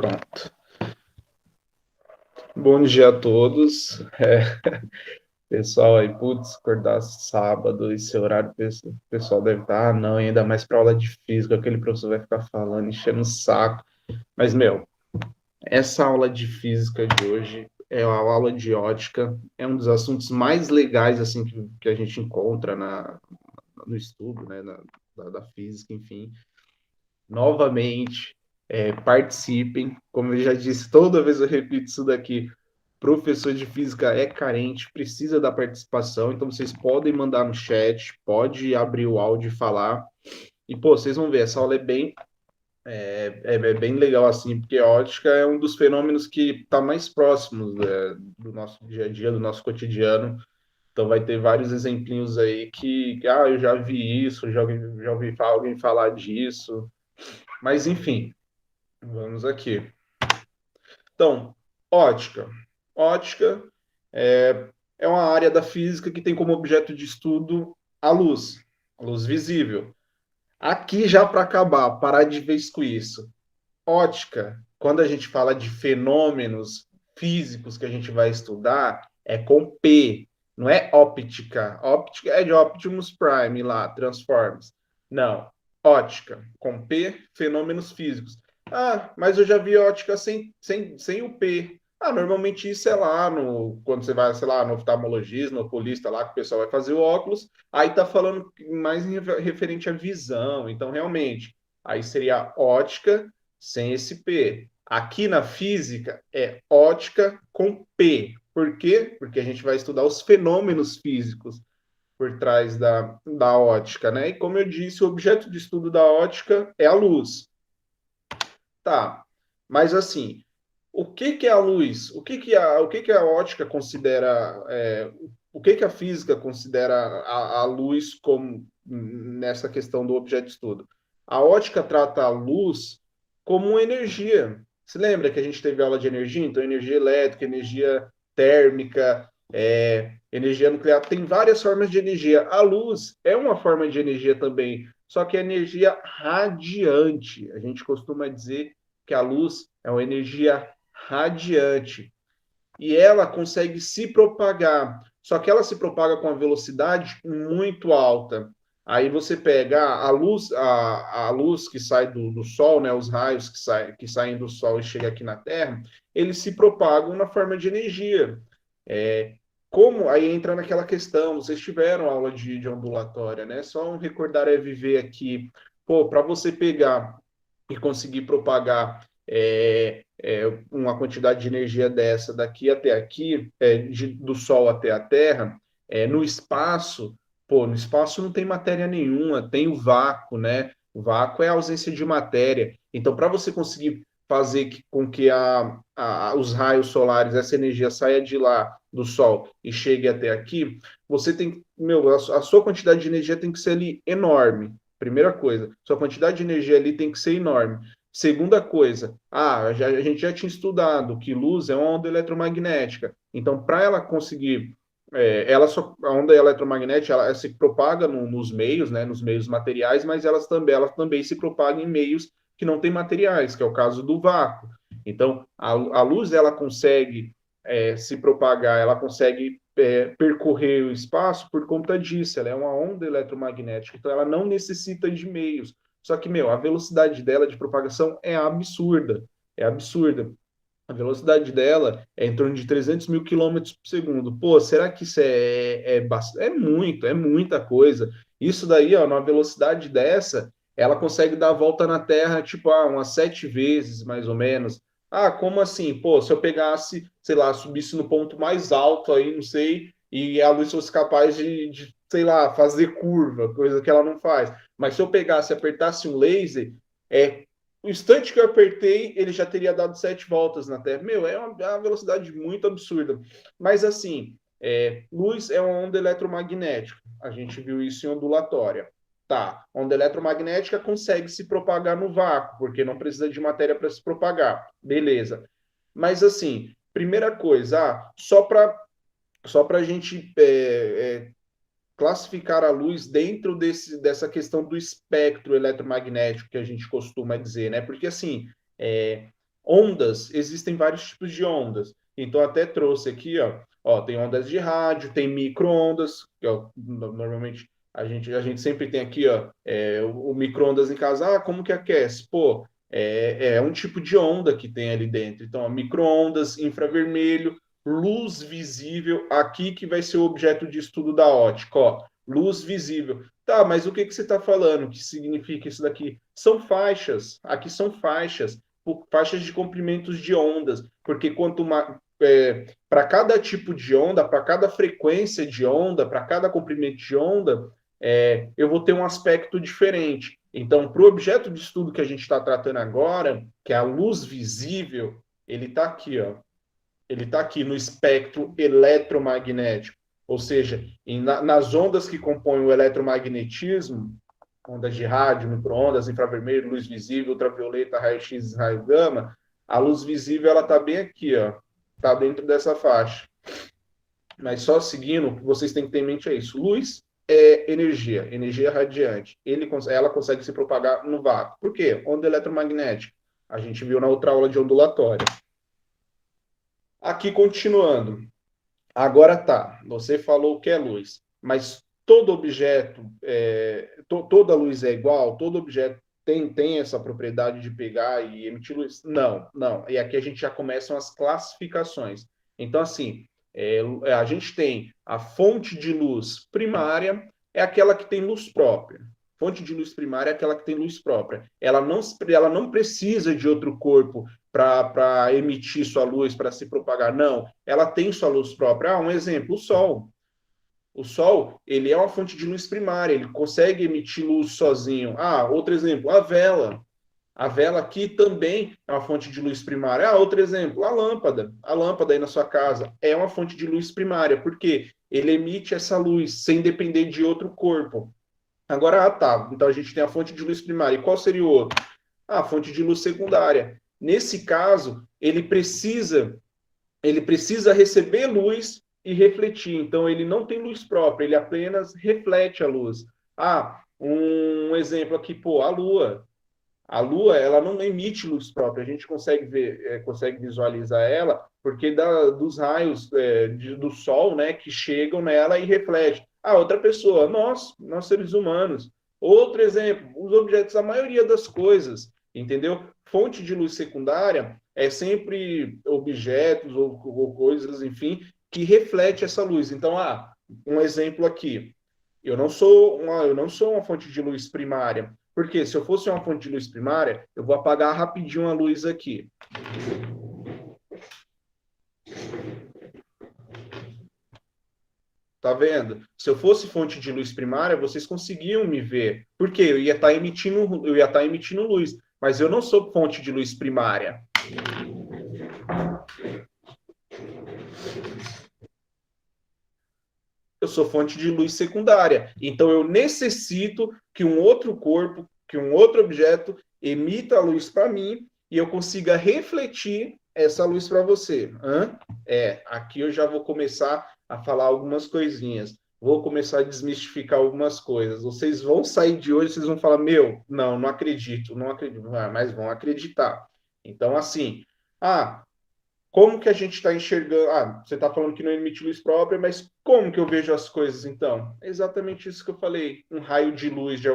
Pronto. Bom dia a todos. Pessoal aí, putz, acordar sábado, esse horário, o pessoal deve estar, não, e ainda mais para aula de física, aquele professor vai ficar falando, enchendo o saco. Mas, meu, essa aula de física de hoje é a aula de ótica, é um dos assuntos mais legais, assim, que a gente encontra no estudo, né, da física, enfim. Novamente, participem. Como eu já disse, toda vez eu repito isso daqui. Professor de física é carente, precisa da participação, então vocês podem mandar no chat, pode abrir o áudio e falar. E, pô, vocês vão ver, essa aula é bem legal, assim, porque a ótica é um dos fenômenos que está mais próximos, do nosso dia a dia, do nosso cotidiano. Então vai ter vários exemplinhos aí que eu já vi isso, já ouvi alguém falar disso. Mas, enfim, vamos aqui. Então, ótica. Ótica é uma área da física que tem como objeto de estudo a luz visível. Aqui, já para acabar, parar de vez com isso. Ótica, quando a gente fala de fenômenos físicos que a gente vai estudar, é com P, não é óptica. Óptica é de Optimus Prime lá, Transformers. Não, ótica, com P, fenômenos físicos. Ah, mas eu já vi ótica sem o P. Ah, normalmente isso é lá quando você vai, sei lá, no oftalmologista, no oculista lá, que o pessoal vai fazer o óculos, aí tá falando mais referente à visão. Então, realmente, aí seria ótica sem esse P. Aqui na física é ótica com P. Por quê? Porque a gente vai estudar os fenômenos físicos por trás da ótica, né? E como eu disse, o objeto de estudo da ótica é a luz. Tá, mas assim, o que que é a luz? O que que a ótica considera, o que que a física considera a luz como nessa questão do objeto de estudo? A ótica trata a luz como uma energia. Se lembra que a gente teve aula de energia? Então, energia elétrica, energia térmica, energia nuclear, tem várias formas de energia. A luz é uma forma de energia também, só que é energia radiante. A gente costuma dizer que a luz é uma energia radiante e ela consegue se propagar, só que ela se propaga com uma velocidade muito alta. Aí você pega a luz que sai do Sol, né, os raios que saem do Sol e chegam aqui na Terra, eles se propagam na forma de energia. É, como aí entra naquela questão, vocês tiveram aula de ondulatória, né? Só um recordar é viver aqui. Pô, para você pegar e conseguir propagar uma quantidade de energia dessa daqui até aqui, do Sol até a Terra, no espaço, pô, no espaço não tem matéria nenhuma, tem o vácuo, né? O vácuo é a ausência de matéria. Então, para você conseguir fazer com que os raios solares, essa energia saia de lá do Sol e chegue até aqui, você tem, meu, a sua quantidade de energia tem que ser ali enorme. Primeira coisa, sua quantidade de energia ali tem que ser enorme. Segunda coisa, a gente já tinha estudado que luz é uma onda eletromagnética. Então, para ela conseguir, a onda eletromagnética, ela se propaga nos meios, né, nos meios materiais, mas ela também se propaga em meios que não têm materiais, que é o caso do vácuo. Então, a luz ela consegue se propagar, ela consegue percorrer o espaço por conta disso. Ela é uma onda eletromagnética, então ela não necessita de meios. Só que, meu, a velocidade dela de propagação é absurda. É absurda. A velocidade dela é em torno de 300 mil quilômetros por segundo. Pô, será que isso é muita coisa. Isso daí, ó, numa velocidade dessa, ela consegue dar a volta na Terra, tipo, umas 7 vezes, mais ou menos. Ah, como assim? Pô, se eu pegasse, sei lá, subisse no ponto mais alto aí, não sei, e a luz fosse capaz de sei lá, fazer curva, coisa que ela não faz. Mas se eu pegasse e apertasse um laser, o instante que eu apertei, ele já teria dado 7 voltas na Terra. Meu, é uma velocidade muito absurda. Mas assim, luz é uma onda eletromagnética. A gente viu isso em ondulatória. Tá, onda eletromagnética consegue se propagar no vácuo, porque não precisa de matéria para se propagar. Beleza. Mas assim, primeira coisa, só para a gente classificar a luz dentro dessa questão do espectro eletromagnético que a gente costuma dizer, né? Porque assim, é, Ondas, existem vários tipos de ondas. Então, até trouxe aqui, ó, tem ondas de rádio, tem micro-ondas, que normalmente a gente sempre tem aqui, ó, o micro-ondas em casa. Ah, como que aquece? Pô, é um tipo de onda que tem ali dentro. Então, micro-ondas, infravermelho, luz visível, aqui que vai ser o objeto de estudo da ótica, ó, luz visível. Tá, mas o que que você está falando? O que significa isso daqui? São faixas, aqui são faixas, faixas de comprimentos de ondas, porque para cada tipo de onda, para cada frequência de onda, para cada comprimento de onda, eu vou ter um aspecto diferente. Então, para o objeto de estudo que a gente está tratando agora, que é a luz visível, ele está aqui, ó. Ele está aqui no espectro eletromagnético, ou seja, nas ondas que compõem o eletromagnetismo, ondas de rádio, microondas, infravermelho, luz visível, ultravioleta, raio-x, raio gama, a luz visível ela está bem aqui, ó, está dentro dessa faixa. Mas só seguindo, o que vocês têm que ter em mente é isso. Luz é energia, energia radiante. Ela consegue se propagar no vácuo. Por quê? Onda eletromagnética. A gente viu na outra aula de ondulatória. Aqui continuando. Agora tá, você falou que é luz, mas todo objeto, toda luz é igual? Todo objeto tem essa propriedade de pegar e emitir luz? Não, não. E aqui a gente já começam as classificações. Então, assim, a gente tem a fonte de luz primária, é aquela que tem luz própria. Fonte de luz primária é aquela que tem luz própria. Ela não precisa de outro corpo para emitir sua luz, para se propagar. Não, ela tem sua luz própria. Um exemplo, o Sol. O Sol, ele é uma fonte de luz primária, ele consegue emitir luz sozinho. Outro exemplo, a vela. A vela aqui também é uma fonte de luz primária. Outro exemplo, a lâmpada. A lâmpada aí na sua casa é uma fonte de luz primária, porque ele emite essa luz sem depender de outro corpo. Agora, tá. Então a gente tem a fonte de luz primária. E qual seria o outro? A fonte de luz secundária. Nesse caso, ele precisa receber luz e refletir. Então, ele não tem luz própria, ele apenas reflete a luz. Um exemplo aqui, pô, a Lua. A Lua, ela não emite luz própria. A gente consegue ver, consegue visualizar ela porque dos raios do Sol, né, que chegam nela e refletem. Outra pessoa, nós seres humanos. Outro exemplo, os objetos, a maioria das coisas, entendeu? Fonte de luz secundária é sempre objetos ou coisas, enfim, que reflete essa luz. Então, um exemplo aqui. Eu não sou uma fonte de luz primária. Porque se eu fosse uma fonte de luz primária, eu vou apagar rapidinho a luz aqui. Tá vendo? Se eu fosse fonte de luz primária, vocês conseguiam me ver. Porque eu ia estar emitindo luz, mas eu não sou fonte de luz primária. Eu sou fonte de luz secundária. Então eu necessito que um outro corpo, que um outro objeto emita a luz para mim e eu consiga refletir essa luz para você. Aqui eu já vou começar a falar algumas coisinhas. Vou começar a desmistificar algumas coisas. Vocês vão sair de hoje, vocês vão falar, não acredito, não acredito, mas vão acreditar. Então, assim, como que a gente está enxergando? Você está falando que não emite luz própria, mas como que eu vejo as coisas, então? É exatamente isso que eu falei. Um raio de luz de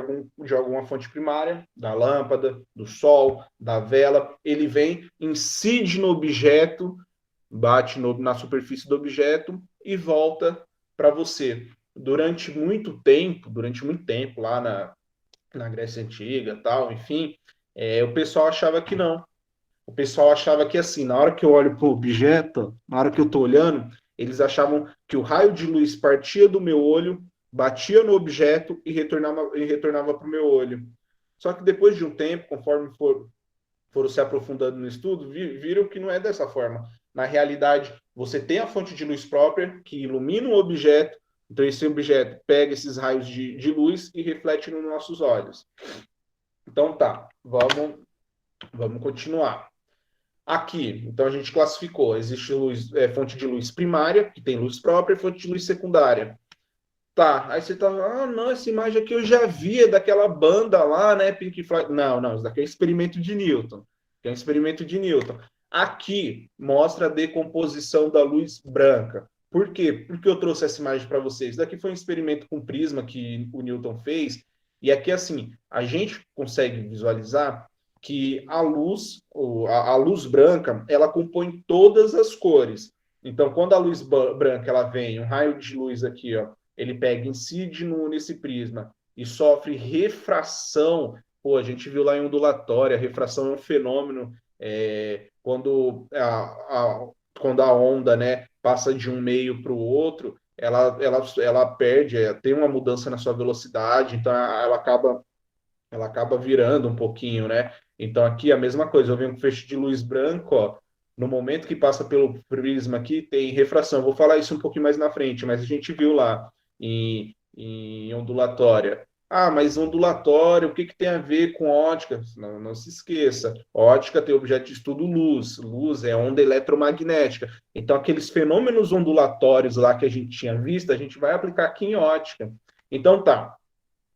alguma fonte primária, da lâmpada, do sol, da vela, ele vem, incide no objeto, bate na superfície do objeto e volta para você. Durante muito tempo, lá na Grécia Antiga, tal, enfim, o pessoal achava que não. O pessoal achava que assim, na hora que eu olho para o objeto, na hora que eu estou olhando, eles achavam que o raio de luz partia do meu olho, batia no objeto e retornava para o meu olho. Só que depois de um tempo, conforme foram se aprofundando no estudo, viram que não é dessa forma. Na realidade, você tem a fonte de luz própria que ilumina o objeto, então esse objeto pega esses raios de luz e reflete nos nossos olhos. Então tá, vamos continuar. Aqui, então a gente classificou, existe fonte de luz primária, que tem luz própria, e fonte de luz secundária. Tá, aí você tá, não, essa imagem aqui eu já vi, daquela banda lá, né, Pink Floyd. Não, isso daqui é experimento de Newton. que é um experimento de Newton. Aqui mostra a decomposição da luz branca. Por quê? Porque eu trouxe essa imagem para vocês. Daqui foi um experimento com prisma que o Newton fez, e aqui, assim, a gente consegue visualizar que a luz branca, ela compõe todas as cores. Então, quando a luz branca ela vem, um raio de luz aqui, ó, ele pega, incide nesse prisma e sofre refração. Pô, a gente viu lá em ondulatória, a refração é um fenômeno quando a onda, né, passa de um meio para o outro, ela perde, tem uma mudança na sua velocidade, então ela acaba virando um pouquinho, né? Então aqui a mesma coisa, eu venho com feixe de luz branco, ó, no momento que passa pelo prisma aqui, tem refração. Vou falar isso um pouquinho mais na frente, mas a gente viu lá em ondulatória. Ah, mas ondulatório, o que tem a ver com ótica? Não, não se esqueça, ótica tem objeto de estudo luz. Luz é onda eletromagnética. Então, aqueles fenômenos ondulatórios lá que a gente tinha visto, a gente vai aplicar aqui em ótica. Então, tá.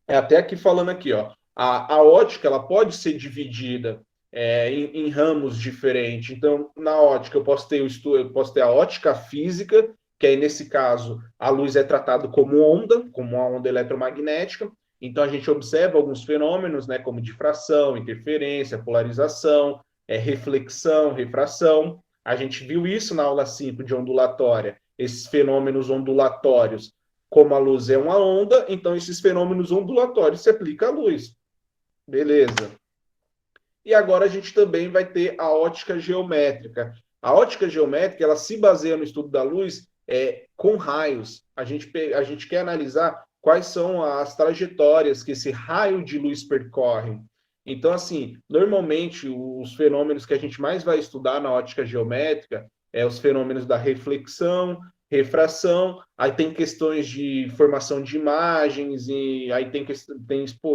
É até aqui falando aqui, ó, a ótica ela pode ser dividida em ramos diferentes. Então, na ótica eu posso ter a ótica física, que aí nesse caso a luz é tratada como onda, como uma onda eletromagnética. Então a gente observa alguns fenômenos, né, como difração, interferência, polarização, reflexão, refração. A gente viu isso na aula 5 de ondulatória, esses fenômenos ondulatórios como a luz é uma onda, então esses fenômenos ondulatórios se aplicam à luz. Beleza. E agora a gente também vai ter a ótica geométrica. A ótica geométrica, ela se baseia no estudo da luz com raios. A gente quer analisar quais são as trajetórias que esse raio de luz percorre. Então, assim, normalmente os fenômenos que a gente mais vai estudar na ótica geométrica é os fenômenos da reflexão, refração, aí tem questões de formação de imagens, e aí tem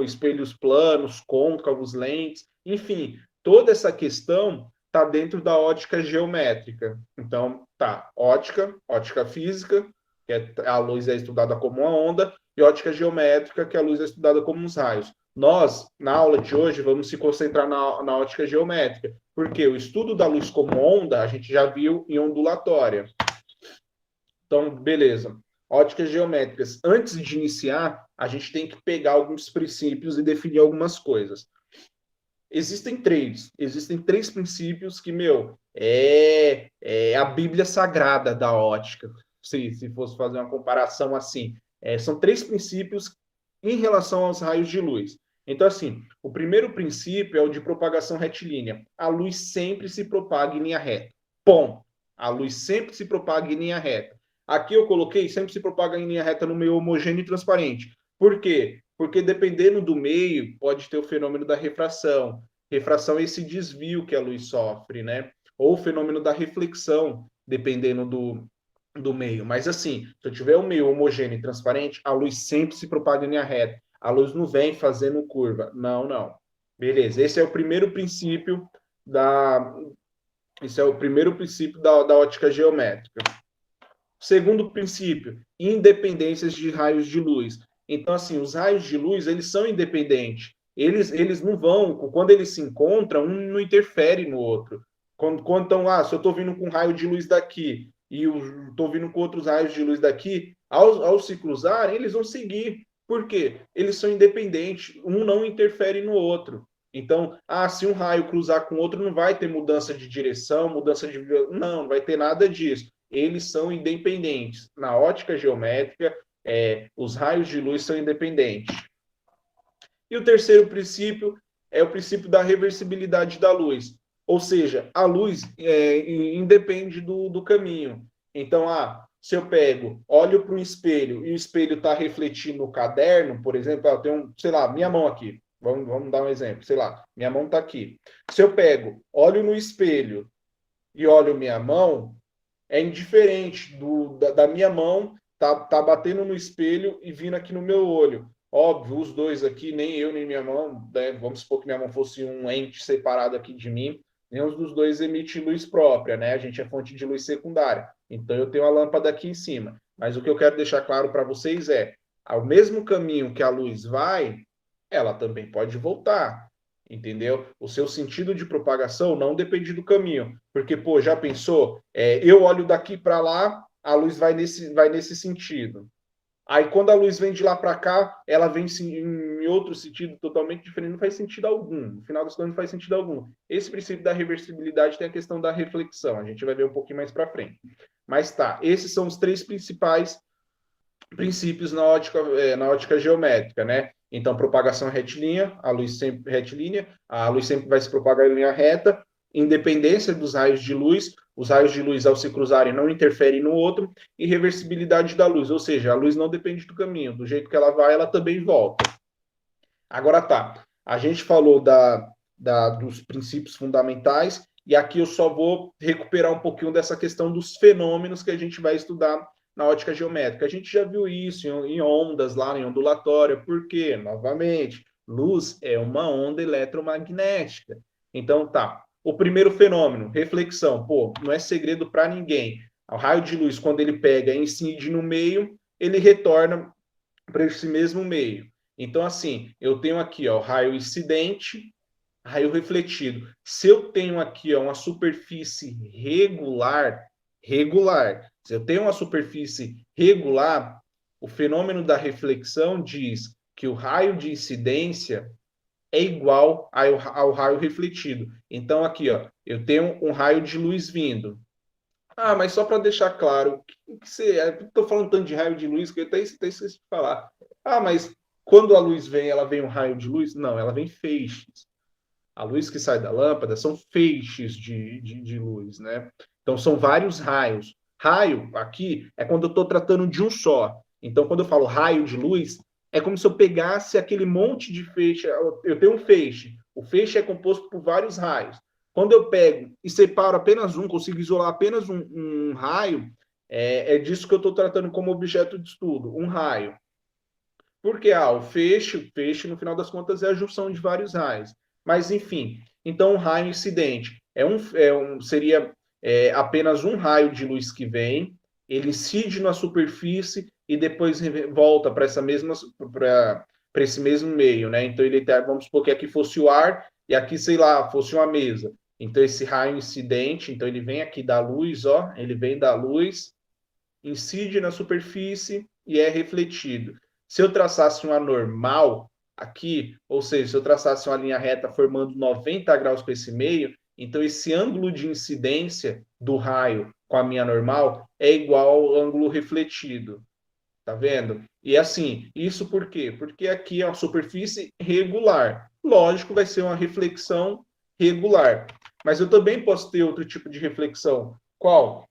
espelhos planos, côncavos, lentes, enfim, toda essa questão está dentro da ótica geométrica. Então, tá, ótica física, que a luz é estudada como uma onda, e ótica geométrica, que a luz é estudada como uns raios. Nós, na aula de hoje, vamos se concentrar na ótica geométrica, porque o estudo da luz como onda a gente já viu em ondulatória. Então, beleza. Óticas geométricas. Antes de iniciar, a gente tem que pegar alguns princípios e definir algumas coisas. Existem três princípios que, é a Bíblia Sagrada da ótica, se fosse fazer uma comparação assim. São três princípios em relação aos raios de luz. Então, assim, o primeiro princípio é o de propagação retilínea. A luz sempre se propaga em linha reta. Ponto. A luz sempre se propaga em linha reta. Aqui eu coloquei sempre se propaga em linha reta no meio homogêneo e transparente. Por quê? Porque dependendo do meio, pode ter o fenômeno da refração. Refração é esse desvio que a luz sofre, né? Ou o fenômeno da reflexão, dependendo do meio. Mas assim, se eu tiver um meio homogêneo e transparente, a luz sempre se propaga em linha reta. A luz não vem fazendo curva. Não, não. Beleza, esse é o primeiro princípio da, da ótica geométrica. Segundo princípio, independências de raios de luz. Então, assim, os raios de luz, eles são independentes. Eles não vão, quando eles se encontram, um não interfere no outro. Quando estão lá, se eu estou vindo com um raio de luz daqui e estou vindo com outros raios de luz daqui, ao se cruzarem, eles vão seguir. Por quê? Eles são independentes, um não interfere no outro. Então, se um raio cruzar com outro, não vai ter mudança de direção, mudança de... Não, não vai ter nada disso. Eles são independentes. Na ótica geométrica, os raios de luz são independentes. E o terceiro princípio é o princípio da reversibilidade da luz. Ou seja, a luz independe do caminho. Então, se eu olho para um espelho e o espelho está refletindo no caderno, por exemplo, eu tenho, sei lá, minha mão aqui. Vamos dar um exemplo. Sei lá, minha mão está aqui. Se eu olho no espelho e olho minha mão, é indiferente da minha mão tá batendo no espelho e vindo aqui no meu olho. Óbvio, os dois aqui, nem eu nem minha mão, né, vamos supor que minha mão fosse um ente separado aqui de mim, nenhum dos dois emite luz própria, né? A gente é fonte de luz secundária. Então eu tenho a lâmpada aqui em cima. Mas o que eu quero deixar claro para vocês ao mesmo caminho que a luz vai, ela também pode voltar. entendeu? O seu sentido de propagação não depende do caminho, porque, pô, já pensou? Eu olho daqui para lá, a luz vai nesse sentido. Aí, quando a luz vem de lá para cá, ela vem em outro sentido totalmente diferente, não faz sentido algum. No final das contas, não faz sentido algum. Esse princípio da reversibilidade tem a questão da reflexão, a gente vai ver um pouquinho mais para frente. Mas tá, esses são os três principais princípios na ótica geométrica, né? Então, propagação retilínea, a luz sempre retilínea, a luz sempre vai se propagar em linha reta, independência dos raios de luz, os raios de luz ao se cruzarem não interferem no outro, e reversibilidade da luz, ou seja, a luz não depende do caminho, do jeito que ela vai, ela também volta. Agora tá, a gente falou dos princípios fundamentais, e aqui eu só vou recuperar um pouquinho dessa questão dos fenômenos que a gente vai estudar na ótica geométrica. A gente já viu isso em ondas lá, em ondulatória, porque, novamente, luz é uma onda eletromagnética. Então tá, o primeiro fenômeno, reflexão, pô, não é segredo para ninguém. O raio de luz, quando ele pega e incide no meio, ele retorna para esse mesmo meio. Então, assim, eu tenho aqui ó, raio incidente, raio refletido. Se eu tenho aqui ó, uma superfície regular, se eu tenho uma superfície regular, o fenômeno da reflexão diz que o raio de incidência é igual ao raio refletido. Então, aqui, ó, eu tenho um raio de luz vindo. Ah, mas só para deixar claro, o que você. Estou falando tanto de raio de luz que eu até esqueci de falar. Ah, mas quando a luz vem, ela vem um raio de luz? Não, ela vem feixes. A luz que sai da lâmpada são feixes de luz, né? Então são vários raios. Raio aqui é quando eu estou tratando de um só. Então, quando eu falo raio de luz, é como se eu pegasse aquele monte de feixe. Eu tenho um feixe. O feixe é composto por vários raios. Quando eu pego e separo apenas um, consigo isolar apenas um raio, é disso que eu estou tratando como objeto de estudo, um raio. Porque o feixe, no final das contas, é a junção de vários raios. Mas, enfim, então um raio incidente seria apenas um raio de luz que vem, ele incide na superfície e depois volta para para esse mesmo meio, né? Então ele tá, vamos supor que aqui fosse o ar e aqui, sei lá, fosse uma mesa. Então esse raio incidente, então ele vem aqui da luz, ó, ele vem da luz, incide na superfície e é refletido. Se eu traçasse uma normal aqui, ou seja, se eu traçasse uma linha reta formando 90 graus com esse meio, então esse ângulo de incidência do raio com a minha normal é igual ao ângulo refletido. Tá vendo? E assim, isso por quê? Porque aqui é uma superfície regular. Lógico, vai ser uma reflexão regular. Mas eu também posso ter outro tipo de reflexão. Qual?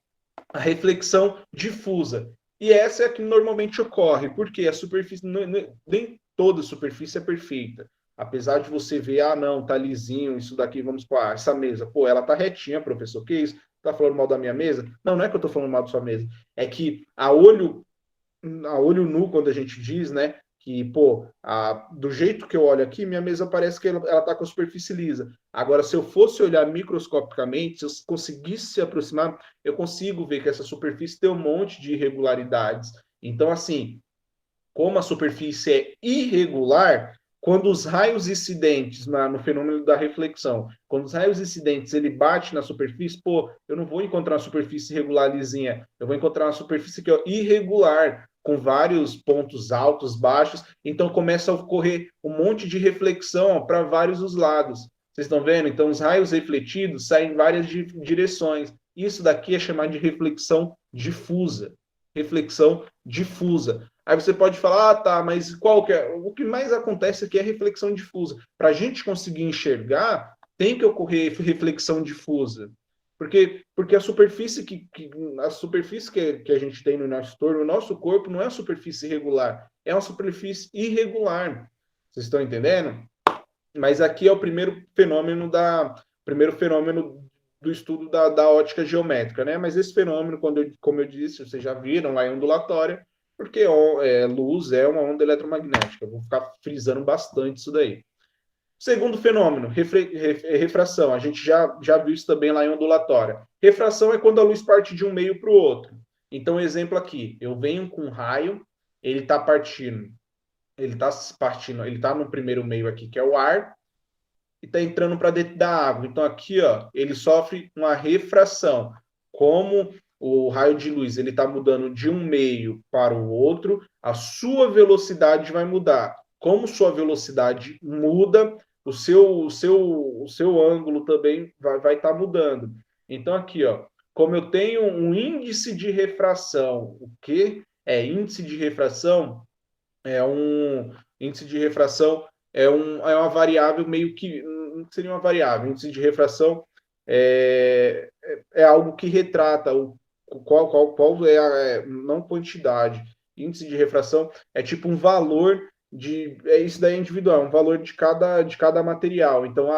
A reflexão difusa. E essa é a que normalmente ocorre, porque a superfície, nem toda superfície é perfeita. Apesar de você ver, ah, não, tá lisinho, isso daqui, vamos para essa mesa. Pô, ela tá retinha, professor, que isso? Tá falando mal da minha mesa? Não, não é que eu tô falando mal da sua mesa. É que a olho nu, quando a gente diz, né, que, pô, do jeito que eu olho aqui, minha mesa parece que ela tá com a superfície lisa. Agora, se eu fosse olhar microscopicamente, se eu conseguisse se aproximar, eu consigo ver que essa superfície tem um monte de irregularidades. Então, assim, como a superfície é irregular, quando os raios incidentes no fenômeno da reflexão, quando os raios incidentes ele bate na superfície, pô, eu não vou encontrar uma superfície regular lisinha, eu vou encontrar uma superfície que é irregular, com vários pontos altos, baixos, então começa a ocorrer um monte de reflexão para vários os lados. Vocês estão vendo? Então os raios refletidos saem em várias direções. Isso daqui é chamado de reflexão difusa. Reflexão difusa. Aí você pode falar, ah, tá, mas qual que é? O que mais acontece aqui é reflexão difusa. Para a gente conseguir enxergar, tem que ocorrer reflexão difusa. Porque a superfície que a gente tem no nosso torno, o nosso corpo, não é uma superfície regular, é uma superfície irregular. Vocês estão entendendo? Mas aqui é o primeiro fenômeno do estudo da ótica geométrica, né? Mas esse fenômeno, como eu disse, vocês já viram lá em ondulatória, porque luz é uma onda eletromagnética. Eu vou ficar frisando bastante isso daí. Segundo fenômeno, refração. A gente já viu isso também lá em ondulatória. Refração é quando a luz parte de um meio para o outro. Então, exemplo aqui, eu venho com um raio, ele está partindo, ele está no primeiro meio aqui, que é o ar, e está entrando para dentro da água. Então aqui, ó, ele sofre uma refração. Como o raio de luz ele está mudando de um meio para o outro, a sua velocidade vai mudar. Como sua velocidade muda, o seu ângulo também vai estar mudando. Então aqui, ó, como eu tenho um índice de refração, o que é índice de refração? É um índice de refração é uma variável meio que não seria uma variável. Índice de refração é algo que retrata qual é não quantidade. Índice de refração é tipo um valor isso daí é individual, um valor de cada material. Então,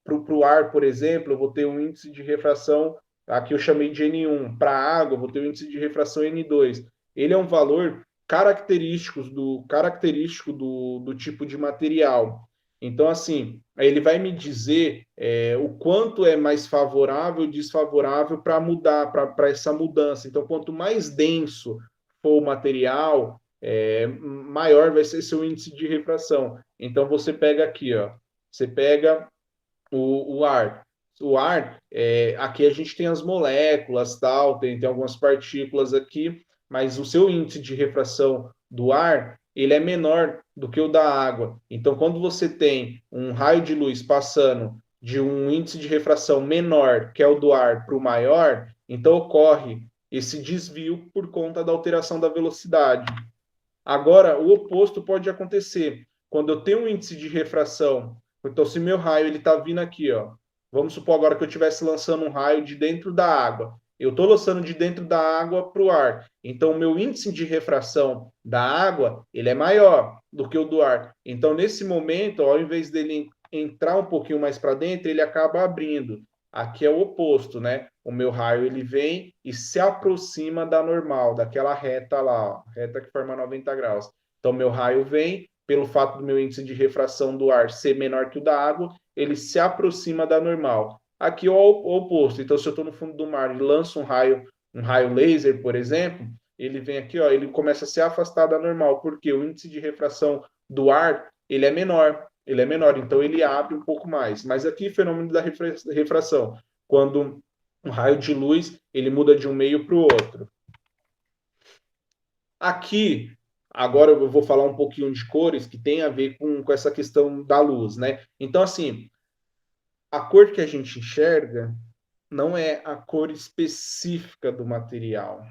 para o ar, por exemplo, eu vou ter um índice de refração, aqui eu chamei de N1. Para a água, eu vou ter um índice de refração N2. Ele é um valor característico do tipo de material. Então, assim, ele vai me dizer o quanto é mais favorável ou desfavorável para mudar, para essa mudança. Então, quanto mais denso for o material, maior vai ser seu índice de refração. Então, você pega aqui, ó, você pega o ar. O ar, aqui a gente tem as moléculas, tal, tem algumas partículas aqui, mas o seu índice de refração do ar, ele é menor do que o da água. Então, quando você tem um raio de luz passando de um índice de refração menor, que é o do ar, para o maior, então ocorre esse desvio por conta da alteração da velocidade. Agora, o oposto pode acontecer. Quando eu tenho um índice de refração, então se meu raio ele está vindo aqui, ó, vamos supor agora que eu estivesse lançando um raio de dentro da água. Eu estou lançando de dentro da água para o ar. Então, o meu índice de refração da água ele é maior do que o do ar. Então, nesse momento, ao invés dele entrar um pouquinho mais para dentro, ele acaba abrindo. Aqui é o oposto, né? O meu raio ele vem e se aproxima da normal, daquela reta lá, ó, reta que forma 90 graus. Então, meu raio vem, pelo fato do meu índice de refração do ar ser menor que o da água, ele se aproxima da normal. Aqui é o oposto. Então, se eu estou no fundo do mar e lanço um raio laser, por exemplo, ele vem aqui, ó, ele começa a se afastar da normal, porque o índice de refração do ar ele é menor. Ele é menor, então ele abre um pouco mais. Mas aqui, fenômeno da refração, quando um raio de luz ele muda de um meio para o outro. Aqui, agora eu vou falar um pouquinho de cores que tem a ver com essa questão da luz, né? Então, assim, a cor que a gente enxerga não é a cor específica do material.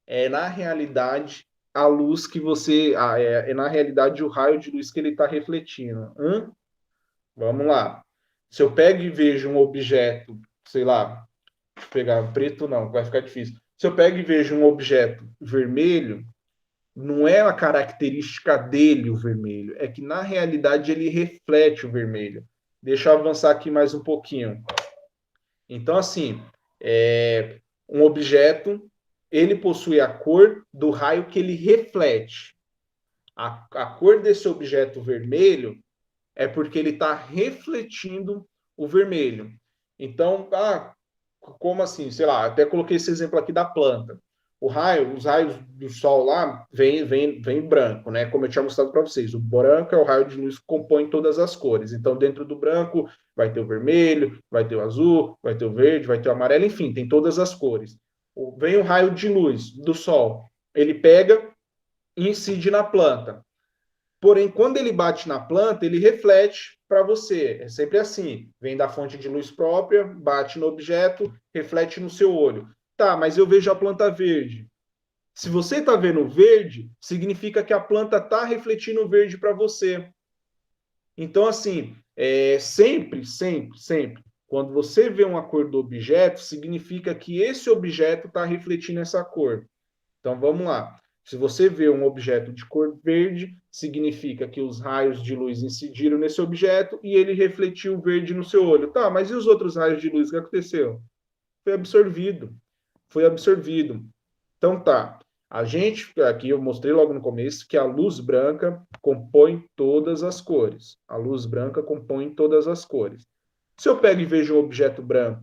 É, na realidade, a luz que você. Na realidade, o raio de luz que ele está refletindo. Vamos lá. Se eu pego e vejo um objeto, sei lá, vou pegar preto não, vai ficar difícil. Se eu pego e vejo um objeto vermelho, não é a característica dele o vermelho, é que na realidade ele reflete o vermelho. Deixa eu avançar aqui mais um pouquinho. Então, assim, um objeto, ele possui a cor do raio que ele reflete. A cor desse objeto vermelho é porque ele está refletindo o vermelho. Então, como assim? Sei lá, até coloquei esse exemplo aqui da planta. Os raios do sol lá vem branco, né? Como eu tinha mostrado para vocês, o branco é o raio de luz que compõe todas as cores. Então, dentro do branco vai ter o vermelho, vai ter o azul, vai ter o verde, vai ter o amarelo, enfim, tem todas as cores. Vem o raio de luz do sol, ele pega e incide na planta. Porém, quando ele bate na planta, ele reflete para você. É sempre assim: vem da fonte de luz própria, bate no objeto, reflete no seu olho. Tá, mas eu vejo a planta verde. Se você está vendo verde, significa que a planta está refletindo verde para você. Então, assim, sempre, quando você vê uma cor do objeto, significa que esse objeto está refletindo essa cor. Então vamos lá. Se você vê um objeto de cor verde, significa que os raios de luz incidiram nesse objeto e ele refletiu verde no seu olho. Tá, mas e os outros raios de luz? O que aconteceu? Foi absorvido. Foi absorvido. Então tá. A gente, aqui eu mostrei logo no começo, que a luz branca compõe todas as cores. A luz branca compõe todas as cores. Se eu pego e vejo um objeto branco,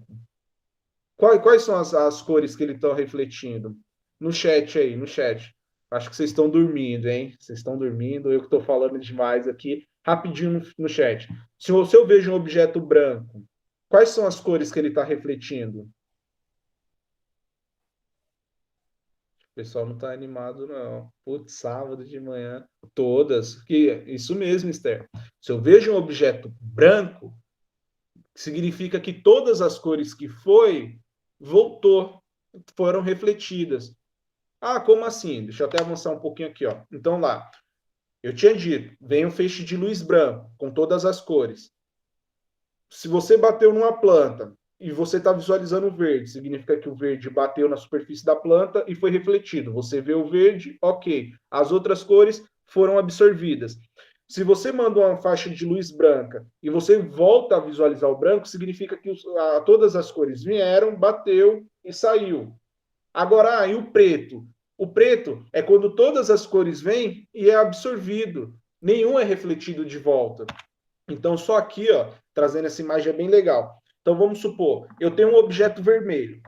quais são as cores que ele está refletindo? No chat aí, no chat. Acho que vocês estão dormindo, hein? Vocês estão dormindo, eu que estou falando demais aqui. rapidinho no chat. Se eu vejo um objeto branco, quais são as cores que ele está refletindo? O pessoal não está animado, não. Putz, sábado de manhã. Todas. Isso mesmo, Esther. Se eu vejo um objeto branco, significa que todas as cores que voltou, foram refletidas. Ah, como assim? Deixa eu até avançar um pouquinho aqui, ó. Então lá, eu tinha dito, vem um feixe de luz branco com todas as cores. Se você bateu numa planta e você está visualizando o verde, significa que o verde bateu na superfície da planta e foi refletido. Você vê o verde, ok. As outras cores foram absorvidas. Se você manda uma faixa de luz branca e você volta a visualizar o branco, significa que todas as cores vieram, bateu e saiu. Agora, e o preto? O preto é quando todas as cores vêm e é absorvido. Nenhum é refletido de volta. Então, só aqui, ó, trazendo essa imagem é bem legal. Então, vamos supor, eu tenho um objeto vermelho.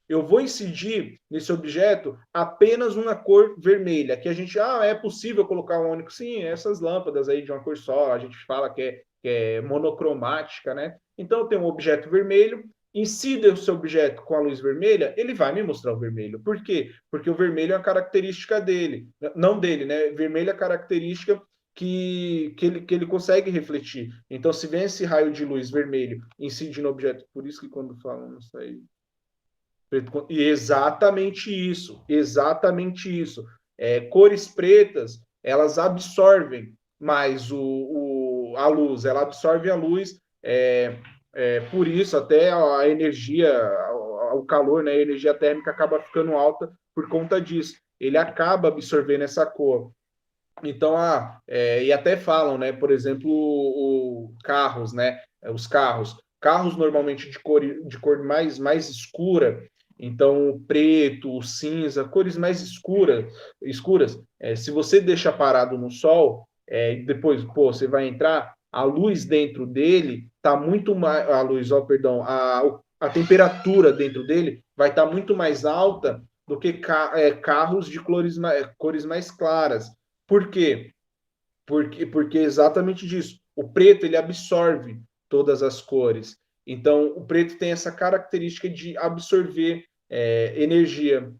Eu vou incidir nesse objeto apenas uma cor vermelha. Aqui a gente, é possível colocar um único? Sim, essas lâmpadas aí de uma cor só, a gente fala que é monocromática, né? Então, eu tenho um objeto vermelho, incida o seu objeto com a luz vermelha, ele vai me mostrar o vermelho. Por quê? Porque o vermelho é uma característica dele, não dele, né? Vermelho é característica que ele consegue refletir. Então, se vem esse raio de luz vermelho incide no objeto, por isso que quando falam isso aí. E exatamente isso. Cores pretas, elas absorvem mais a luz, ela absorve a luz, por isso até a energia, o calor, né, a energia térmica acaba ficando alta por conta disso. Ele acaba absorvendo essa cor. Então, e até falam, né? Por exemplo, carros, né? Os carros normalmente de cor mais escura. Então, o preto, o cinza, cores mais escuras. Se você deixa parado no sol, depois, você vai entrar, a luz dentro dele tá muito mais, a luz, perdão, a temperatura dentro dele vai estar muito mais alta do que carros de cores mais claras. Por quê? Porque exatamente disso. O preto ele absorve todas as cores. Então, o preto tem essa característica de absorver energia.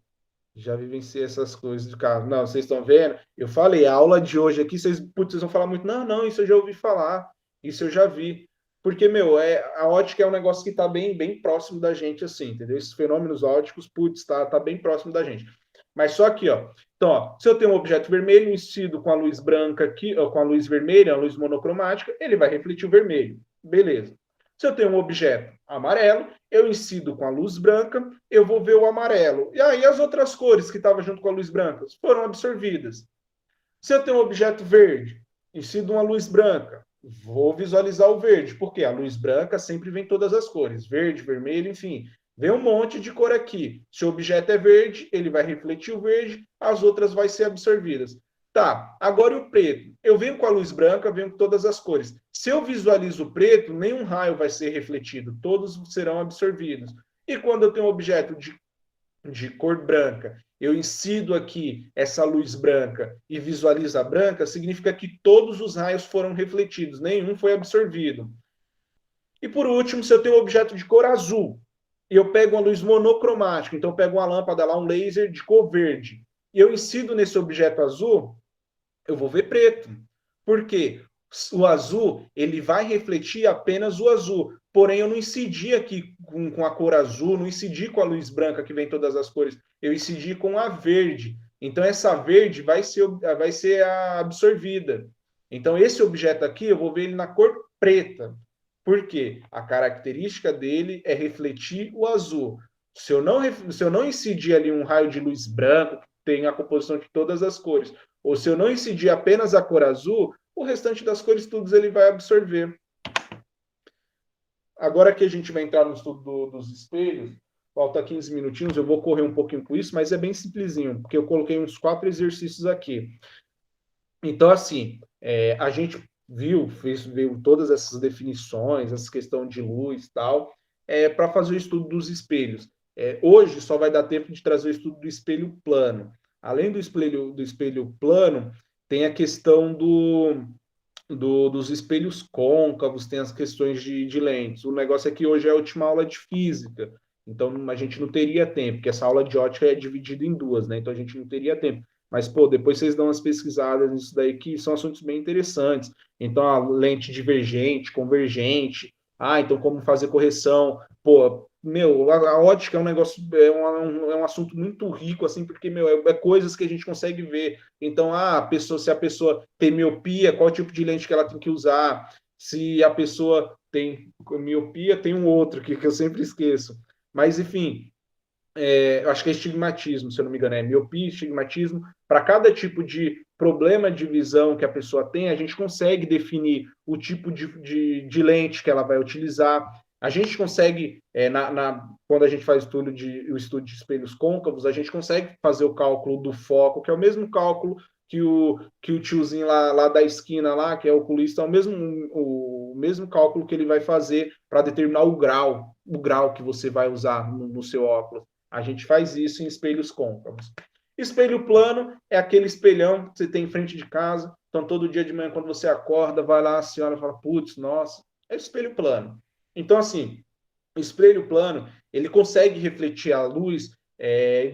Já vivenciei essas coisas de carro. Não, vocês estão vendo? Eu falei, a aula de hoje aqui, vocês vão falar muito. Não, não, isso eu já ouvi falar. Isso eu já vi. Porque, meu, a ótica é um negócio que está bem, bem próximo da gente, assim, entendeu? Esses fenômenos óticos, tá bem próximo da gente. Mas só aqui, ó. Então, ó, se eu tenho um objeto vermelho incido com a luz branca aqui, ou com a luz vermelha, a luz monocromática, ele vai refletir o vermelho. Beleza. Se eu tenho um objeto amarelo, eu incido com a luz branca, eu vou ver o amarelo. E aí as outras cores que estavam junto com a luz branca foram absorvidas. Se eu tenho um objeto verde, incido uma luz branca, vou visualizar o verde, porque a luz branca sempre vem todas as cores, verde, vermelho, enfim. Vem um monte de cor aqui. Se o objeto é verde, ele vai refletir o verde, as outras vão ser absorvidas. Tá, agora e o preto? Eu venho com a luz branca, venho com todas as cores. Se eu visualizo o preto, nenhum raio vai ser refletido, todos serão absorvidos. E quando eu tenho um objeto de cor branca, eu incido aqui essa luz branca e visualizo a branca, significa que todos os raios foram refletidos, nenhum foi absorvido. E por último, se eu tenho um objeto de cor azul, e eu pego uma luz monocromática, então eu pego uma lâmpada lá, um laser de cor verde, e eu incido nesse objeto azul, eu vou ver preto. Por quê? O azul, ele vai refletir apenas o azul. Porém, eu não incidi aqui com a cor azul, não incidi com a luz branca que vem todas as cores. Eu incidi com a verde. Então, essa verde vai ser a absorvida. Então, esse objeto aqui, eu vou ver ele na cor preta. Por quê? A característica dele é refletir o azul. Se eu não incidir ali um raio de luz branco, que tem a composição de todas as cores, ou se eu não incidir apenas a cor azul, o restante das cores todas ele vai absorver. Agora que a gente vai entrar no estudo dos espelhos, falta 15 minutinhos, eu vou correr um pouquinho com isso, mas é bem simplesinho, porque eu coloquei uns 4 exercícios aqui. Então, assim, a gente viu todas essas definições, essa questão de luz e tal, para fazer o estudo dos espelhos. Hoje só vai dar tempo de trazer o estudo do espelho plano. Além do espelho plano, tem a questão dos espelhos côncavos, tem as questões de lentes. O negócio é que hoje é a última aula de física, então a gente não teria tempo, porque essa aula de ótica é dividida em duas, né? Então a gente não teria tempo. Mas, pô, depois vocês dão umas pesquisadas nisso daí, que são assuntos bem interessantes. Então, a lente divergente, convergente, então como fazer correção. Pô, meu, a ótica é um negócio, é um assunto muito rico, assim, porque, meu, é coisas que a gente consegue ver. Então, se a pessoa tem miopia, qual tipo de lente que ela tem que usar? Se a pessoa tem miopia, tem um outro que eu sempre esqueço. Mas, enfim, eu acho que é estigmatismo, se eu não me engano, é miopia, estigmatismo. Para cada tipo de problema de visão que a pessoa tem, a gente consegue definir o tipo de lente que ela vai utilizar. A gente consegue, quando a gente faz o estudo de espelhos côncavos, a gente consegue fazer o cálculo do foco, que é o mesmo cálculo que o tiozinho lá da esquina, lá, que é o oculista, é o mesmo cálculo que ele vai fazer para determinar o grau que você vai usar no seu óculos. A gente faz isso em espelhos côncavos. Espelho plano é aquele espelhão que você tem em frente de casa. Então, todo dia de manhã, quando você acorda, vai lá, a senhora fala, putz, nossa, é espelho plano. Então, assim, o espelho plano, ele consegue refletir a luz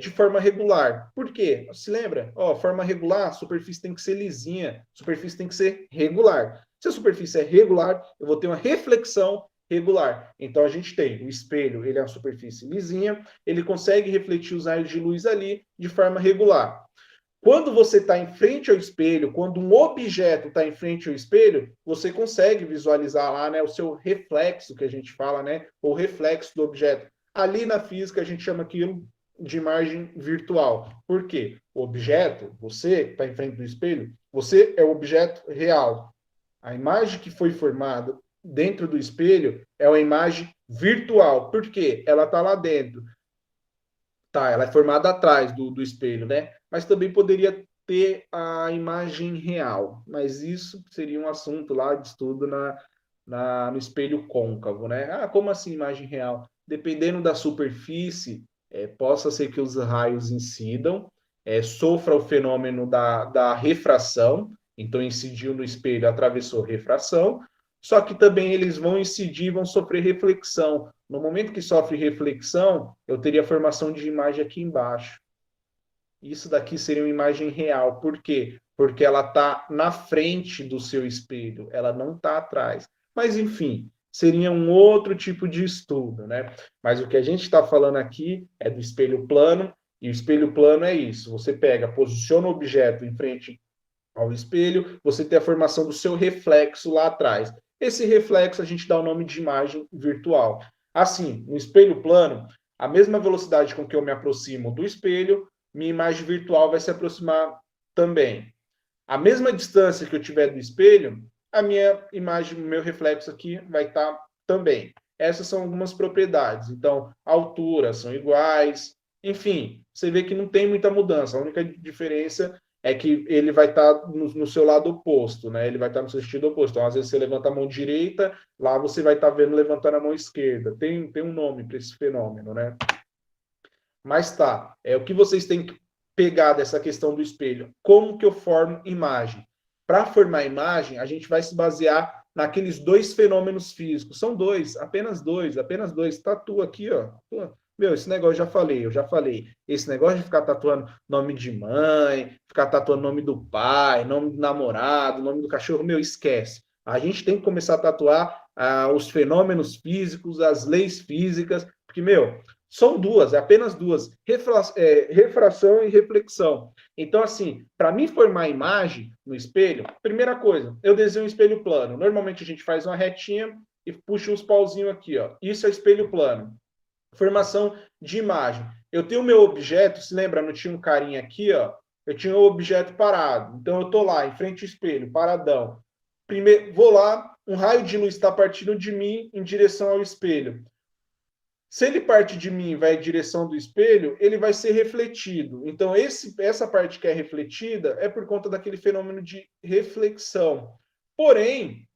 de forma regular. Por quê? Se lembra? Forma regular, a superfície tem que ser lisinha, a superfície tem que ser regular. Se a superfície é regular, eu vou ter uma reflexão regular. Então a gente tem o espelho, ele é uma superfície lisinha, ele consegue refletir os raios de luz ali de forma regular. Quando você está em frente ao espelho, quando um objeto está em frente ao espelho, você consegue visualizar lá, né, o seu reflexo, que a gente fala, né, o reflexo do objeto. Ali na física a gente chama aquilo de imagem virtual. Por quê? O objeto, você que está em frente do espelho, você é o objeto real. A imagem que foi formada dentro do espelho é uma imagem virtual. Por quê? Ela está lá dentro. Tá, ela é formada atrás do espelho, né? Mas também poderia ter a imagem real. Mas isso seria um assunto lá de estudo no espelho côncavo, né? Como assim imagem real? Dependendo da superfície, possa ser que os raios incidam, sofra o fenômeno da refração, então incidiu no espelho, atravessou refração, só que também eles vão incidir, vão sofrer reflexão. No momento que sofre reflexão, eu teria a formação de imagem aqui embaixo. Isso daqui seria uma imagem real. Por quê? Porque ela está na frente do seu espelho, ela não está atrás. Mas, enfim, seria um outro tipo de estudo, né? Mas o que a gente está falando aqui é do espelho plano, e o espelho plano é isso. Você pega, posiciona o objeto em frente ao espelho, você tem a formação do seu reflexo lá atrás. Esse reflexo a gente dá o nome de imagem virtual. Assim, no espelho plano, a mesma velocidade com que eu me aproximo do espelho, minha imagem virtual vai se aproximar também. A mesma distância que eu tiver do espelho, a minha imagem, o meu reflexo aqui vai estar também. Essas são algumas propriedades. Então, a altura são iguais. Enfim, você vê que não tem muita mudança. A única diferença é que ele vai estar no seu lado oposto, né? Ele vai estar no seu sentido oposto. Então, às vezes você levanta a mão direita, lá você vai estar vendo levantando a mão esquerda. Tem um nome para esse fenômeno, né? Mas tá, o que vocês têm que pegar dessa questão do espelho? Como que eu formo imagem? Para formar imagem, a gente vai se basear naqueles dois fenômenos físicos. São dois, apenas dois, apenas dois. Tatua aqui, ó. Meu, esse negócio eu já falei. Esse negócio de ficar tatuando nome de mãe, ficar tatuando nome do pai, nome do namorado, nome do cachorro, meu, esquece. A gente tem que começar a tatuar os fenômenos físicos, as leis físicas, porque, meu, são duas, é apenas duas, refração e reflexão. Então, assim, para mim formar a imagem no espelho, primeira coisa, eu desenho um espelho plano. Normalmente a gente faz uma retinha e puxa uns pauzinhos aqui, ó. Isso é espelho plano. Formação de imagem. Eu tenho o meu objeto, se lembra, não tinha um carinha aqui, ó. Eu tinha o objeto parado. Então eu tô lá, em frente ao espelho, paradão. Primeiro, vou lá, um raio de luz está partindo de mim em direção ao espelho. Se ele parte de mim e vai em direção do espelho, ele vai ser refletido. Então, essa parte que é refletida é por conta daquele fenômeno de reflexão. Porém,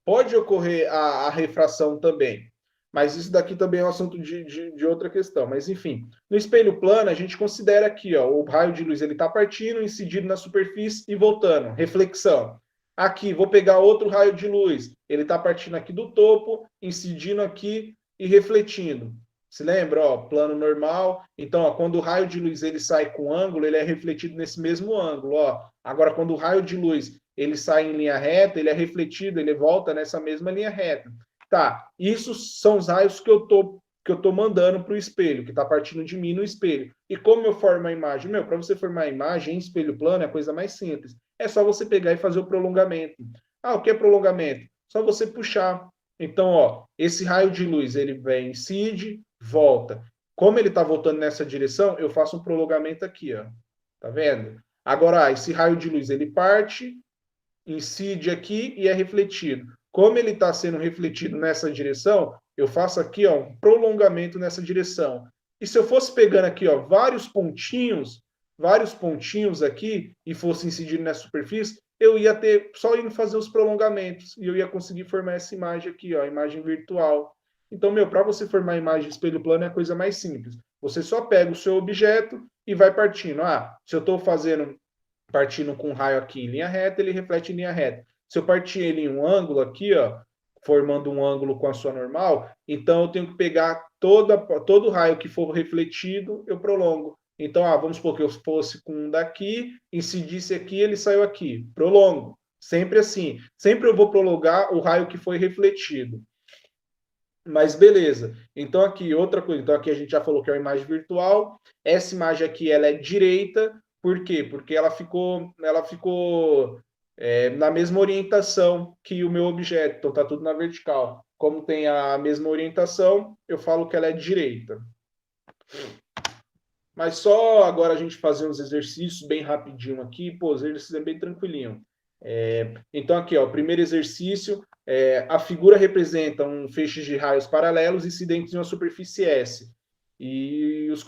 pode ocorrer a refração também. Mas isso daqui também é um assunto de outra questão. Mas, enfim, no espelho plano, a gente considera aqui, ó, o raio de luz está partindo, incidindo na superfície e voltando. Reflexão. Aqui, vou pegar outro raio de luz. Ele está partindo aqui do topo, incidindo aqui e refletindo. Se lembra, ó, plano normal. Então, ó, quando o raio de luz ele sai com ângulo, ele é refletido nesse mesmo ângulo, ó. Agora, quando o raio de luz ele sai em linha reta, ele é refletido, ele volta nessa mesma linha reta. Tá, isso são os raios que eu tô mandando para o espelho, que está partindo de mim no espelho. E como eu formo a imagem? Meu, para você formar a imagem em espelho plano é a coisa mais simples. É só você pegar e fazer o prolongamento. Ah, o que é prolongamento? Só você puxar. Então, ó, esse raio de luz, ele vem, incide, volta. Como ele está voltando nessa direção, eu faço um prolongamento aqui, ó. Tá vendo? Agora, esse raio de luz, ele parte, incide aqui e é refletido. Como ele está sendo refletido nessa direção, eu faço aqui, ó, um prolongamento nessa direção. E se eu fosse pegando aqui, ó, vários pontinhos aqui e fosse incidindo nessa superfície, eu ia ter só indo fazer os prolongamentos e eu ia conseguir formar essa imagem aqui, ó, imagem virtual. Então, meu, para você formar a imagem de espelho plano é a coisa mais simples. Você só pega o seu objeto e vai partindo. Ah, se eu estou partindo com um raio aqui em linha reta, ele reflete em linha reta. Se eu partir ele em um ângulo aqui, ó, formando um ângulo com a sua normal, então eu tenho que pegar todo raio que for refletido, eu prolongo. Então, vamos supor que eu fosse com um daqui, incidisse aqui, ele saiu aqui. Prolongo. Sempre assim. Sempre eu vou prolongar o raio que foi refletido. Mas beleza. Então aqui, outra coisa. Então aqui a gente já falou que é uma imagem virtual. Essa imagem aqui, ela é direita. Por quê? Porque ela ficou na mesma orientação que o meu objeto. Então tá tudo na vertical. Como tem a mesma orientação, eu falo que ela é direita. Mas só agora a gente fazer uns exercícios bem rapidinho aqui. Pô, os exercícios é bem tranquilinho. Então aqui, ó, o primeiro exercício, a figura representa um feixe de raios paralelos incidentes em uma superfície S e os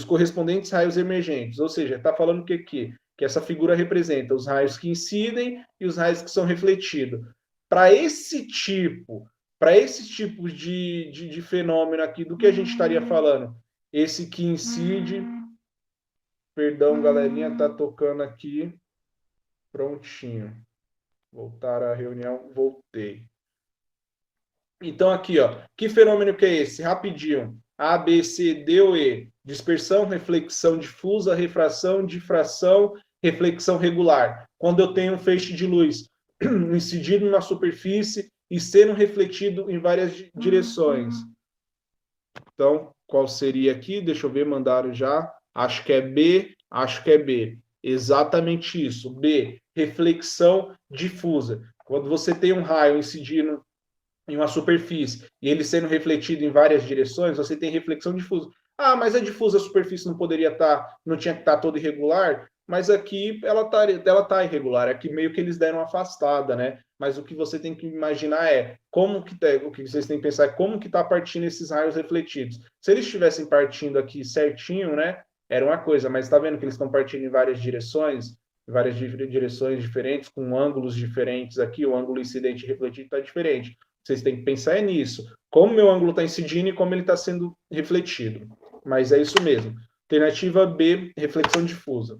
correspondentes raios emergentes. Ou seja, está falando que aqui, que essa figura representa os raios que incidem e os raios que são refletidos. Para esse tipo de fenômeno aqui, do que a gente estaria falando? Esse que incide. Perdão, galerinha, tá tocando aqui. Prontinho. Voltar à reunião, voltei. Então, aqui, ó. Que fenômeno que é esse? Rapidinho. A, B, C, D ou E? Dispersão, reflexão difusa, refração, difração, reflexão regular. Quando eu tenho um feixe de luz incidindo na superfície e sendo refletido em várias direções. Então, qual seria aqui? Deixa eu ver, mandaram já. Acho que é B, acho que é B. Exatamente isso. B, reflexão difusa. Quando você tem um raio incidindo em uma superfície e ele sendo refletido em várias direções, você tem reflexão difusa. Ah, mas a difusa superfície não poderia estar, não tinha que estar toda irregular, mas aqui ela tá irregular, aqui meio que eles deram uma afastada, né? Mas o que você tem que imaginar é o que vocês têm que pensar é como que está partindo esses raios refletidos. Se eles estivessem partindo aqui certinho, né? Era uma coisa, mas está vendo que eles estão partindo em várias direções diferentes, com ângulos diferentes aqui, o ângulo incidente e refletido está diferente. Vocês têm que pensar nisso. Como meu ângulo está incidindo e como ele está sendo refletido. Mas é isso mesmo. Alternativa B, reflexão difusa.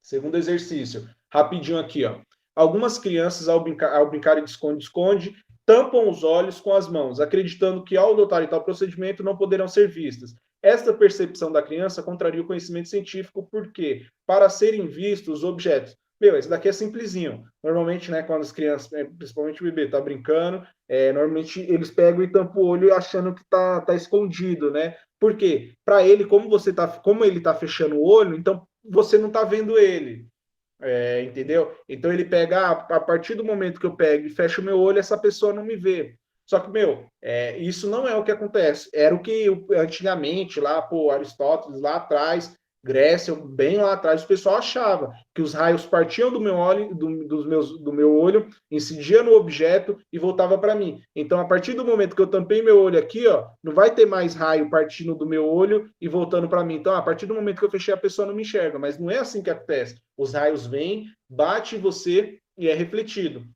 Segundo exercício, rapidinho aqui, ó. Algumas crianças, ao brincar de esconde-esconde, tampam os olhos com as mãos, acreditando que ao adotarem tal procedimento não poderão ser vistas. Esta percepção da criança contraria o conhecimento científico, porque, para serem vistos os objetos. Meu, esse daqui é simplesinho. Normalmente, né, quando as crianças, principalmente o bebê, tá brincando, normalmente eles pegam e tampam o olho achando que tá escondido, né? Por quê? Para ele, como ele tá fechando o olho, então você não tá vendo ele. Entendeu? Então ele pega, a partir do momento que eu pego e fecho o meu olho, essa pessoa não me vê. Só que, meu, isso não é o que acontece. Era o que antigamente, lá, pô, Aristóteles, lá atrás, Grécia, bem lá atrás, o pessoal achava que os raios partiam do meu olho, do meu olho, incidia no objeto e voltava para mim. Então, a partir do momento que eu tampei meu olho aqui, ó, não vai ter mais raio partindo do meu olho e voltando para mim. Então, a partir do momento que eu fechei, a pessoa não me enxerga. Mas não é assim que acontece. Os raios vêm, bate em você e é refletido.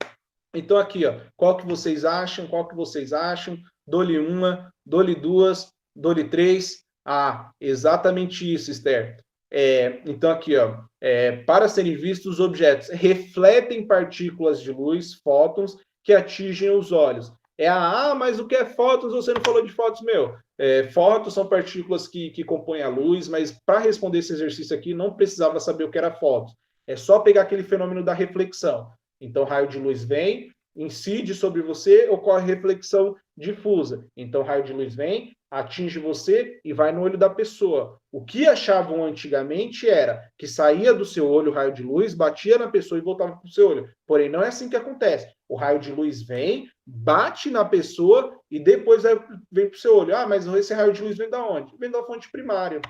Então, aqui, ó, qual que vocês acham? Qual que vocês acham? Dou-lhe uma, dou-lhe duas, dou-lhe três. Ah, exatamente isso, Esther. Então, aqui, ó, para serem vistos, os objetos refletem partículas de luz, fótons, que atingem os olhos. Mas o que é fótons? Você não falou de fótons, meu. Fótons são partículas que compõem a luz, mas para responder esse exercício aqui, não precisava saber o que era fótons. É só pegar aquele fenômeno da reflexão. Então, raio de luz vem, incide sobre você, ocorre reflexão difusa. Então, raio de luz vem, atinge você e vai no olho da pessoa. O que achavam antigamente era que saía do seu olho o raio de luz, batia na pessoa e voltava para o seu olho. Porém, não é assim que acontece. O raio de luz vem, bate na pessoa e depois vem para o seu olho. Mas esse raio de luz vem da onde? Vem da fonte primária.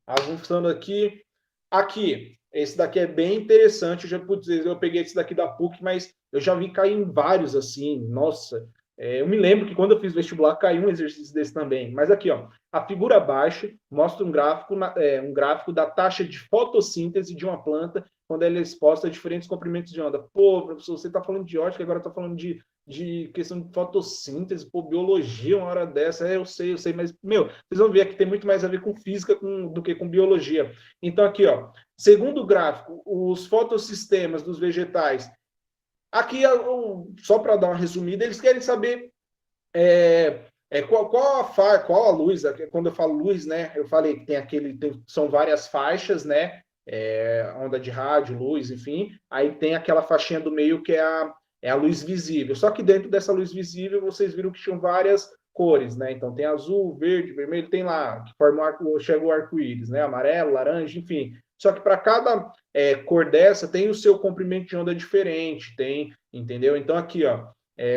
Avançando aqui. Aqui, esse daqui é bem interessante. Eu já pude dizer, eu peguei esse daqui da PUC, mas eu já vi cair em vários assim. Nossa, eu me lembro que quando eu fiz vestibular caiu um exercício desse também. Mas aqui, ó, a figura abaixo mostra um gráfico da taxa de fotossíntese de uma planta quando ela é exposta a diferentes comprimentos de onda. Pô, professor, você está falando de ótica, agora está falando de questão de fotossíntese, pô, biologia, uma hora dessa. Eu sei, mas, meu, vocês vão ver que tem muito mais a ver com física do que com biologia. Então, aqui, ó, segundo gráfico, os fotossistemas dos vegetais. Aqui, só para dar uma resumida, eles querem saber qual a luz. Quando eu falo luz, né, eu falei que são várias faixas, né, onda de rádio, luz, enfim. Aí tem aquela faixinha do meio que é a luz visível. Só que dentro dessa luz visível, vocês viram que tinham várias cores, né? Então tem azul, verde, vermelho, tem lá, que chega o arco-íris, né? Amarelo, laranja, enfim. Só que para cada cor dessa tem o seu comprimento de onda diferente, entendeu? Então aqui, ó,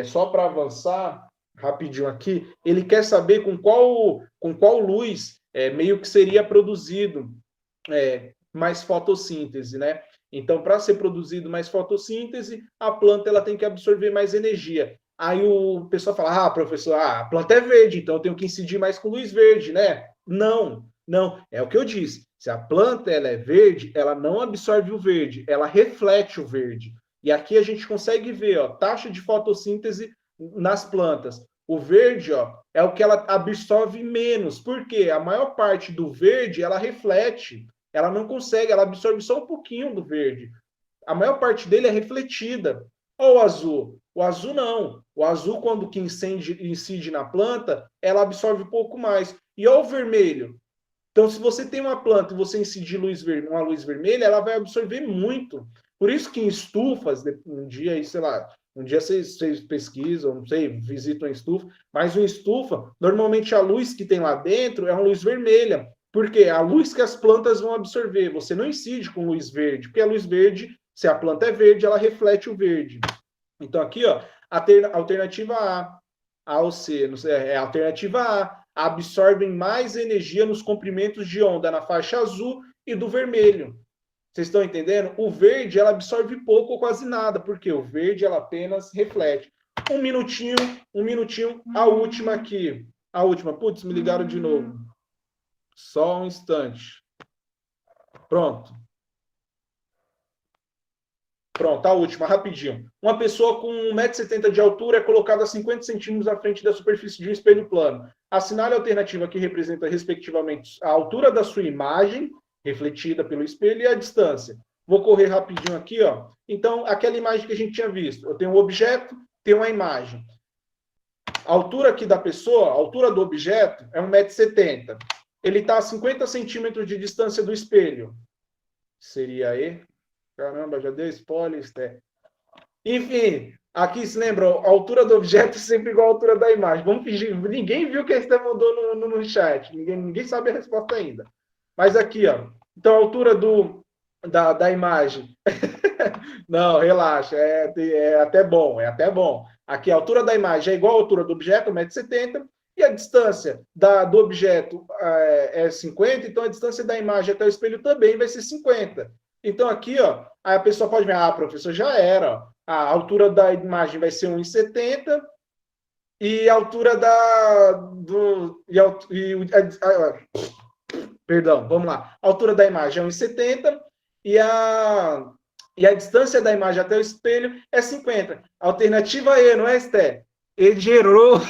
só para avançar rapidinho aqui, ele quer saber com qual luz meio que seria produzido mais fotossíntese, né? Então, para ser produzido mais fotossíntese, a planta ela tem que absorver mais energia. Aí o pessoal fala, professor, a planta é verde, então eu tenho que incidir mais com luz verde, né? Não, é o que eu disse. Se a planta ela é verde, ela não absorve o verde, ela reflete o verde. E aqui a gente consegue ver, ó, taxa de fotossíntese nas plantas. O verde, ó, é o que ela absorve menos. Por quê? A maior parte do verde, ela reflete. Ela não consegue, ela absorve só um pouquinho do verde. A maior parte dele é refletida. Ou o azul? O azul não. O azul, quando que incide na planta, ela absorve um pouco mais. E olha o vermelho. Então, se você tem uma planta e você incidir uma luz vermelha, ela vai absorver muito. Por isso que em estufas, um dia, sei lá, um dia vocês pesquisam, não sei, visitam a estufa, mas uma estufa, normalmente a luz que tem lá dentro é uma luz vermelha. Por quê? A luz que as plantas vão absorver. Você não incide com luz verde, porque a luz verde, se a planta é verde, ela reflete o verde. Então, aqui, ó, alternativa A ou C, não sei, é a alternativa A. Absorvem mais energia nos comprimentos de onda na faixa azul e do vermelho. Vocês estão entendendo? O verde, ela absorve pouco ou quase nada, porque o verde, ela apenas reflete. Um minutinho, a última aqui. A última, putz, me ligaram de novo. Só um instante. Pronto, a última, rapidinho. Uma pessoa com 1,70 m de altura é colocada a 50 centímetros à frente da superfície de um espelho plano. Assinale a alternativa que representa, respectivamente, a altura da sua imagem, refletida pelo espelho, e a distância. Vou correr rapidinho aqui, ó. Então, aquela imagem que a gente tinha visto. Eu tenho um objeto, tenho uma imagem. A altura aqui da pessoa, a altura do objeto, é 1,70 m. Ele está a 50 centímetros de distância do espelho. Seria aí. Caramba, já deu spoiler, Sté. Enfim, aqui se lembra, a altura do objeto é sempre igual à altura da imagem. Vamos fingir, ninguém viu que a Sté mandou no chat. Ninguém sabe a resposta ainda. Mas aqui, ó. Então, a altura da imagem. Não, relaxa, é até bom, Aqui, a altura da imagem é igual à altura do objeto, 1,70 m, e a distância do objeto é 50, então a distância da imagem até o espelho também vai ser 50. Então, aqui, ó, aí a pessoa pode ver, professor, já era. Ó. A altura da imagem vai ser 1,70 e a altura perdão, vamos lá. A altura da imagem é 1,70 e a distância da imagem até o espelho é 50. Alternativa E, não é, Esté? Ele gerou.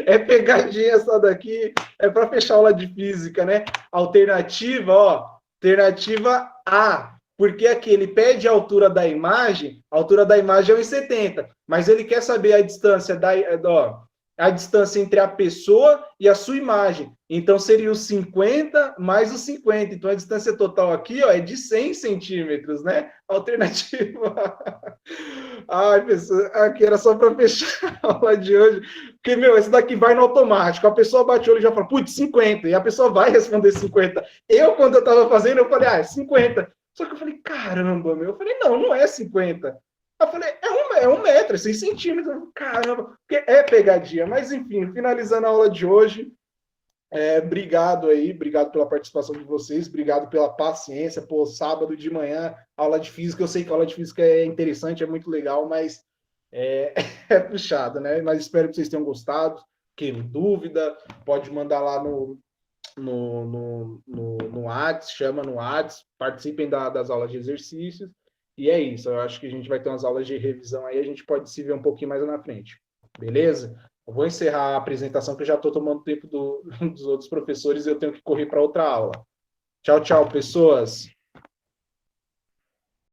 É pegadinha essa daqui, é para fechar a aula de física, né? Alternativa, ó, alternativa A, porque aqui ele pede a altura da imagem é 1,70, mas ele quer saber a distância ó, a distância entre a pessoa e a sua imagem. Então seria os 50 mais os 50. Então a distância total aqui, ó, é de 100 centímetros, né? Alternativa. Ai, pessoal, aqui era só para fechar a aula de hoje. Porque, meu, esse daqui vai no automático. A pessoa bate o olho e já fala, putz, 50. E a pessoa vai responder 50. Quando eu estava fazendo, eu falei, é 50. Só que eu falei, caramba, meu. Eu falei, não é 50. Eu falei, é um metro, é 6 centímetros. Caramba, porque é pegadinha. Mas, enfim, finalizando a aula de hoje, obrigado aí, obrigado pela participação de vocês, obrigado pela paciência. Pô, sábado de manhã, aula de física. Eu sei que a aula de física é interessante, é muito legal, mas é, é puxado, né? Mas espero que vocês tenham gostado. Quem dúvida, pode mandar lá no Whats, chama no Whats, participem das aulas de exercícios. E é isso, eu acho que a gente vai ter umas aulas de revisão aí, a gente pode se ver um pouquinho mais na frente. Beleza? Eu vou encerrar a apresentação, que eu já estou tomando tempo dos outros professores e eu tenho que correr para outra aula. Tchau, tchau, pessoas.